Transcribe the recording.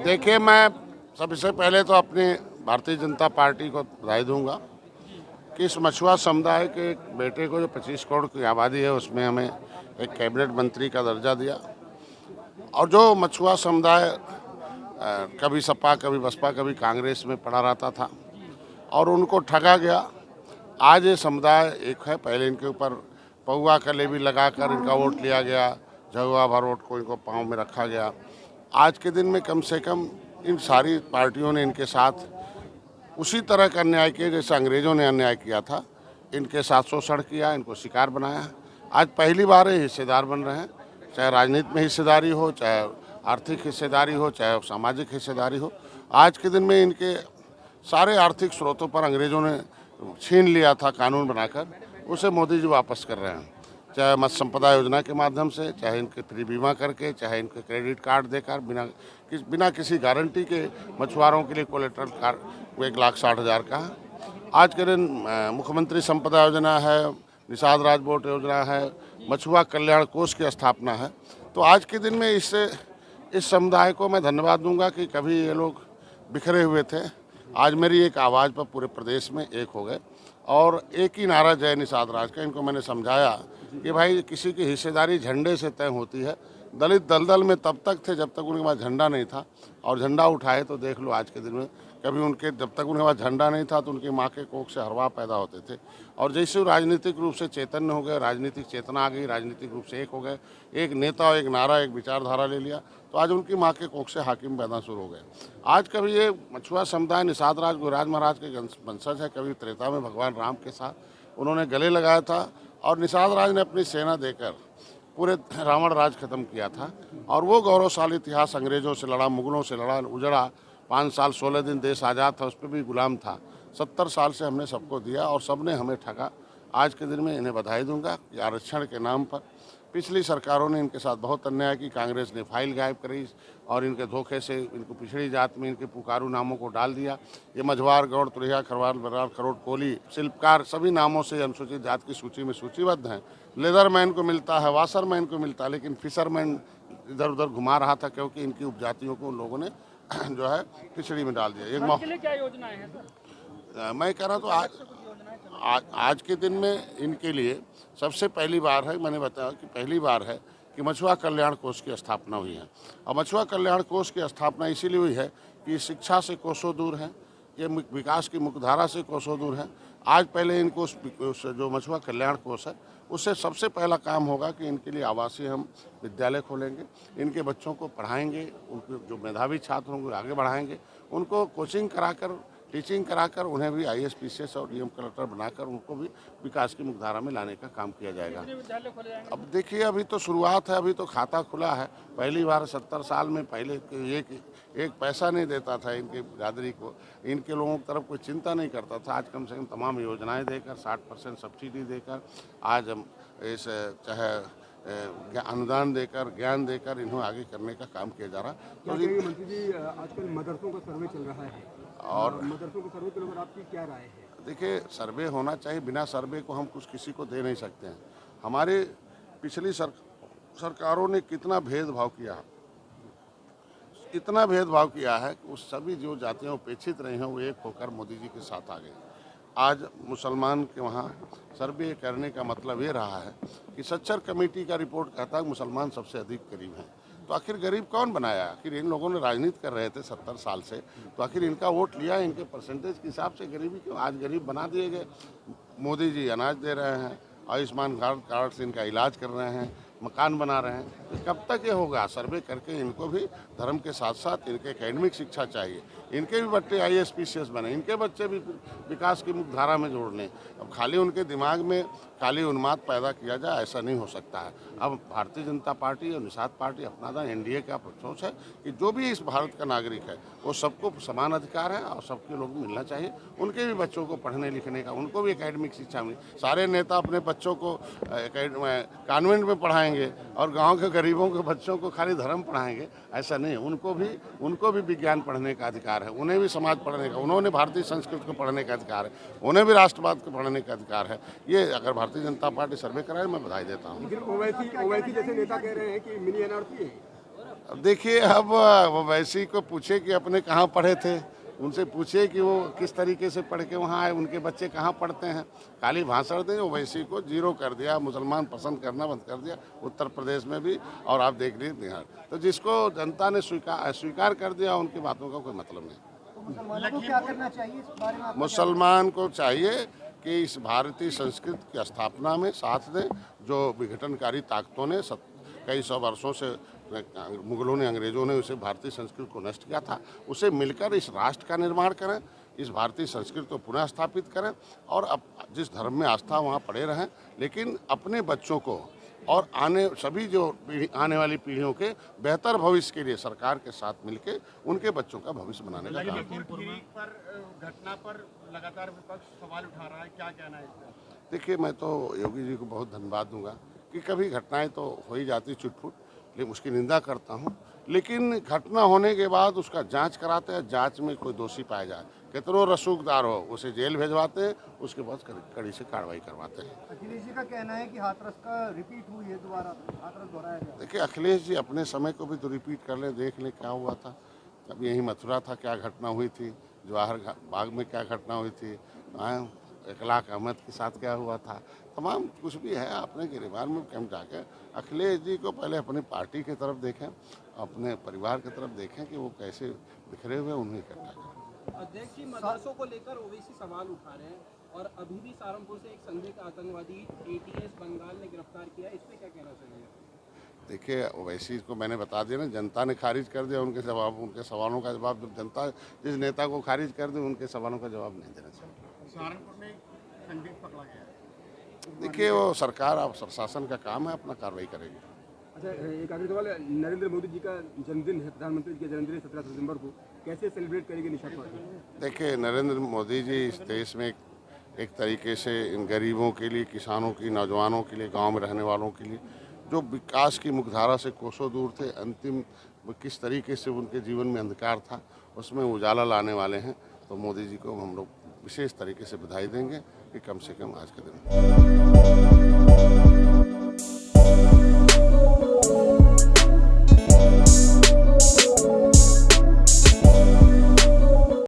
देखिए, मैं सबसे पहले तो अपनी भारतीय जनता पार्टी को बधाई दूंगा कि इस मछुआ समुदाय के एक बेटे को, जो 25 करोड़ की आबादी है, उसमें हमें एक कैबिनेट मंत्री का दर्जा दिया। और जो मछुआ समुदाय कभी सपा, कभी बसपा, कभी कांग्रेस में पड़ा रहता था और उनको ठगा गया, आज ये समुदाय एक है। पहले इनके ऊपर पौआ का लेवी लगाकर इनका वोट लिया गया, झगुआ भर वोट को इनको पाँव में रखा गया। आज के दिन में कम से कम इन सारी पार्टियों ने इनके साथ उसी तरह का अन्याय किया जैसे अंग्रेज़ों ने अन्याय किया था। इनके साथ शोषण किया, इनको शिकार बनाया। आज पहली बार ये हिस्सेदार बन रहे हैं, चाहे राजनीति में हिस्सेदारी हो, चाहे आर्थिक हिस्सेदारी हो, चाहे सामाजिक हिस्सेदारी हो। आज के दिन में इनके सारे आर्थिक स्रोतों पर अंग्रेज़ों ने छीन लिया था कानून बनाकर, उसे मोदी जी वापस कर रहे हैं। चाहे मत्स्य संपदा योजना के माध्यम से, चाहे इनके फ्री बीमा करके, चाहे इनके क्रेडिट कार्ड देकर, बिना किसी गारंटी के मछुआरों के लिए कोलेटरल कार्ड 1,60,000 का है। आज के दिन मुख्यमंत्री संपदा योजना है, निषाद राजबोट योजना है, मछुआ कल्याण कोष की स्थापना है। तो आज के दिन में इस समुदाय को मैं धन्यवाद दूंगा कि कभी ये लोग बिखरे हुए थे, आज मेरी एक आवाज़ पर पूरे प्रदेश में एक हो गए और एक ही नारा जय निषाद राज का। इनको मैंने समझाया कि भाई, किसी की हिस्सेदारी झंडे से तय होती है। दलित दलदल में तब तक थे जब तक उनके पास झंडा नहीं था, और झंडा उठाए तो देख लो आज के दिन में, कभी उनके जब तक उनके पास झंडा नहीं था तो उनकी माँ के कोख से हरवा पैदा होते थे। और जैसे वो राजनीतिक रूप से चैतन्य हो गए, राजनीतिक चेतना आ गई, राजनीतिक रूप से एक हो गए, एक नेता, एक नारा, एक विचारधारा ले लिया, तो आज उनकी माँ के कोख से हाकिम पैदा शुरू हो गए। आज कभी ये मछुआ समुदाय निषाद राज गुरुराज महाराज के वंशज है। कभी त्रेता में भगवान राम के साथ उन्होंने गले लगाया था और निषाद राज ने अपनी सेना देकर पूरे रावण राज खत्म किया था। और वो गौरवशाली इतिहास अंग्रेज़ों से लड़ा, मुगलों से लड़ा, उजड़ा। 5 साल 16 दिन देश आज़ाद था, उस पर भी गुलाम था। 70 साल से हमने सबको दिया और सब ने हमें ठगा। आज के दिन में इन्हें बधाई दूंगा कि आरक्षण के नाम पर पिछली सरकारों ने इनके साथ बहुत अन्याय की। कांग्रेस ने फाइल गायब करी और इनके धोखे से इनको पिछड़ी जात में इनके पुकारू नामों को डाल दिया। ये मझवार, गौड़, तुरैया, खरवाल, बरार, खरोट, कोली, शिल्पकार, सभी नामों से अनुसूचित जात की सूची में सूचीबद्ध हैं। लेदरमैन को मिलता है, वाशरमैन को मिलता है, लेकिन फिशरमैन इधर उधर घुमा रहा था क्योंकि इनकी उपजातियों को लोगों ने जो है पिछड़ी में डाल दिया। एक क्या योजनाएं हैं सर? मैं कह रहा तो आज के दिन में इनके लिए सबसे पहली बार है, मैंने बताया कि पहली बार है कि मछुआ कल्याण कोष की स्थापना हुई है। और मछुआ कल्याण कोष की स्थापना इसीलिए हुई है कि शिक्षा से कोसों दूर है, ये विकास की मुख्यधारा से कोसों दूर है। आज पहले इनको जो मछुआ कल्याण कोष है, उससे सबसे पहला काम होगा कि इनके लिए आवासीय हम विद्यालय खोलेंगे, इनके बच्चों को पढ़ाएंगे, उनके जो मेधावी छात्र होंगे आगे बढ़ाएंगे, उनको कोचिंग कराकर, टीचिंग कराकर उन्हें भी IAS, PCS और DM कलेक्टर बनाकर उनको भी विकास की मुख्यधारा में लाने का काम किया जाएगा। अब देखिए, अभी तो शुरुआत है, अभी तो खाता खुला है। पहली बार 70 साल में पहले एक पैसा नहीं देता था इनके बिरादरी को, इनके लोगों की तरफ कोई चिंता नहीं करता था। आज कम से कम तमाम योजनाएं देकर, 60% सब्सिडी देकर, आज हम इस चाहे अनुदान देकर, ज्ञान देकर इन्हें आगे करने का काम किया जा रहा है। तो मंत्री जी, आजकल मदरसों का सर्वे चल रहा है और मदरसों के सर्वे को लेकर आपकी क्या राय है? देखिए, सर्वे होना चाहिए, बिना सर्वे को हम कुछ किसी को दे नहीं सकते हैं। हमारे पिछली सरकारों ने कितना भेदभाव किया, इतना भेदभाव किया है कि उस सभी जो जातियाँ उपेक्षित रही हैं वो एक होकर मोदी जी के साथ आ गए। आज मुसलमान के वहाँ सर्वे करने का मतलब ये रहा है कि सच्चर कमेटी का रिपोर्ट कहता है मुसलमान सबसे अधिक गरीब हैं। तो आखिर गरीब कौन बनाया? आखिर इन लोगों ने राजनीति कर रहे थे 70 साल से, तो आखिर इनका वोट लिया, इनके परसेंटेज के हिसाब से गरीबी क्यों? आज गरीब बना दिए गए। मोदी जी अनाज दे रहे हैं, आयुष्मान कार्ड से इनका इलाज कर रहे हैं, मकान बना रहे हैं। तो कब तक ये होगा? सर्वे करके इनको भी धर्म के साथ साथ इनके एकेडमिक शिक्षा चाहिए, इनके भी बच्चे IAS, PCS बने, इनके बच्चे भी विकास की मुख्य धारा में जोड़ लें। अब खाली उनके दिमाग में खाली उन्माद पैदा किया जाए, ऐसा नहीं हो सकता है। अब भारतीय जनता पार्टी और निषाद पार्टी अपना था, NDA का सोच है कि जो भी इस भारत का नागरिक है वो सबको समान अधिकार है और सबके लोग मिलना चाहिए। उनके भी बच्चों को पढ़ने लिखने का, उनको भी एकेडमिक शिक्षा मिले। सारे नेता अपने बच्चों को कॉन्वेंट में पढ़ाएंगे और गांव के गरीबों के बच्चों को खाली धर्म पढ़ाएंगे, ऐसा नहीं है। उनको भी विज्ञान पढ़ने का अधिकार है, उन्हें भी समाज पढ़ने का, उन्होंने भारतीय संस्कृति को पढ़ने का अधिकार है, उन्हें भी राष्ट्रवाद को पढ़ने का अधिकार है। ये अगर भारतीय जनता पार्टी सर्वे कराए, मैं बधाई देता हूँ। लेकिन ओवैसी जैसे नेता कह रहे हैं कि मिनी NRC है। अब देखिए, अब वो वैसी को पूछे कि अपने कहाँ पढ़े थे, उनसे पूछे कि वो किस तरीके से पढ़ के वहाँ आए, उनके बच्चे कहाँ पढ़ते हैं। खाली भाषण दें, ओवैसी को जीरो कर दिया, मुसलमान पसंद करना बंद कर दिया उत्तर प्रदेश में भी, और आप देख लीजिए बिहार। तो जिसको जनता ने स्वीकार कर दिया, उनकी बातों का कोई मतलब नहीं। मुसलमानों को क्या करना चाहिए इस बारे में? मुसलमान को चाहिए कि इस भारतीय संस्कृति की स्थापना में साथ दें। जो विघटनकारी ताकतों ने कई सौ वर्षों से, मुगलों ने, अंग्रेजों ने उसे भारतीय संस्कृति को नष्ट किया था, उसे मिलकर इस राष्ट्र का निर्माण करें, इस भारतीय संस्कृति को पुनः स्थापित करें, और अब जिस धर्म में आस्था वहाँ पड़े रहें, लेकिन अपने बच्चों को और सभी जो आने वाली पीढ़ियों के बेहतर भविष्य के लिए सरकार के साथ मिलके उनके बच्चों का भविष्य बनाने का काम। घटना पर लगातार विपक्ष सवाल उठा रहा है, क्या कहना है इसमें? देखिए, मैं तो योगी जी को बहुत धन्यवाद दूंगा कि कभी घटनाएं तो हो ही जाती छुटपुट, लेकिन उसकी निंदा करता हूं, लेकिन घटना होने के बाद उसका जांच कराते हैं, जांच में कोई दोषी पाया जाए, कितनों रसूखदार हो, उसे जेल भेजवाते हैं, उसके बाद कड़ी से कार्रवाई करवाते हैं। अखिलेश जी का कहना है कि हाथरस का रिपीट हुई है, दोबारा हाथरस दोहराया गया। देखिए, अखिलेश जी अपने समय को भी तो रिपीट कर ले, देख ले क्या हुआ था। अब यही मथुरा था, क्या घटना हुई थी, जवाहर बाग में क्या घटना हुई थी, इकलाक अहमद के साथ क्या हुआ था, तमाम कुछ भी है अपने गिरफ्तार में कम जाके। अखिलेश जी को पहले अपनी पार्टी की तरफ देखें, अपने परिवार की तरफ देखें कि वो कैसे बिखरे हुए, उन्हें इकट्ठा करें। अध्यक्ष जी, मदरसों को लेकर ओवैसी सवाल उठा रहे हैं, और अभी भी सहारनपुर से एक संदिग्ध आतंकवादी ATS बंगाल ने गिरफ्तार किया, इस पे क्या कहना चाहिए? देखिए, ओवैसी को मैंने बता दिया ना, जनता ने खारिज कर दिया, उनके सवालों का जवाब जब जनता जिस नेता को खारिज कर दे, उनके सवालों का जवाब नहीं देना चाहिए। सहारनपुर में संदिग्ध पकड़ा गया है। देखिए, वो सरकार और प्रशासन का काम है, अपना कार्रवाई करेगी। अच्छा, एक आखिरी सवाल, नरेंद्र मोदी जी का जन्मदिन है, प्रधानमंत्री जी का जन्मदिन है 17 सितंबर को, कैसे सेलिब्रेट करेंगे निशात पार्टी? देखिए, नरेंद्र मोदी जी इस देश में एक तरीके से इन गरीबों के लिए, किसानों की, नौजवानों के लिए, गांव में रहने वालों के लिए, जो विकास की मुख्यधारा से कोसों दूर थे, अंतिम किस तरीके से उनके जीवन में अंधकार था, उसमें उजाला लाने वाले हैं। तो मोदी जी को हम लोग विशेष तरीके से बधाई देंगे कि कम से कम आज के दिन